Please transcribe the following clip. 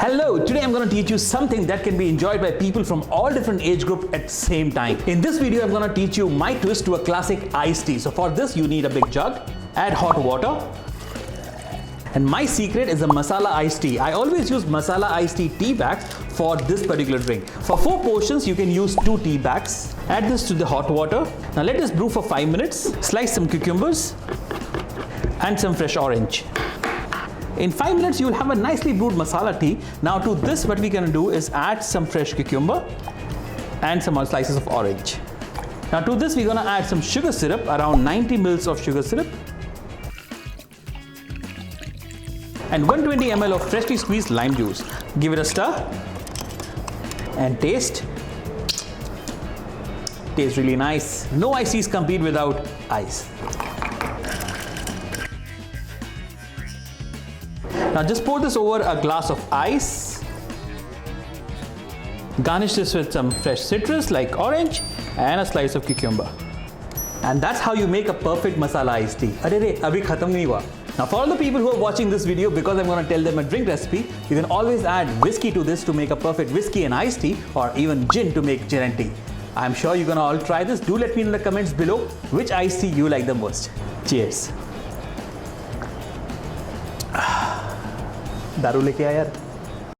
Hello, today I'm going to teach you something that can be enjoyed by people from all different age groups at the same time. In this video, I'm going to teach you my twist to a classic iced tea. So for this, you need a big jug, add hot water. And my secret is a masala iced tea. I always use masala iced tea bags for this particular drink. For 4 portions, you can use 2 tea bags. Add this to the hot water. Now let this brew for 5 minutes. Slice some cucumbers and some fresh orange. In 5 minutes, you will have a nicely brewed masala tea. Now to this, what we're going to do is add some fresh cucumber and some slices of orange. Now to this, we're going to add some sugar syrup, around 90 ml of sugar syrup. And 120 ml of freshly squeezed lime juice. Give it a stir and taste. Tastes really nice. No iced teas complete without ice. Now just pour this over a glass of ice. Garnish this with some fresh citrus like orange and a slice of cucumber. And that's how you make a perfect masala iced tea. Abhi khatam nahi hua. Now for all the people who are watching this video, because I'm going to tell them a drink recipe, you can always add whiskey to this to make a perfect whiskey and iced tea, or even gin to make gin and tea. I'm sure you're going to all try this. Do let me know in the comments below which iced tea you like the most. Cheers. दारू लेके आया यार.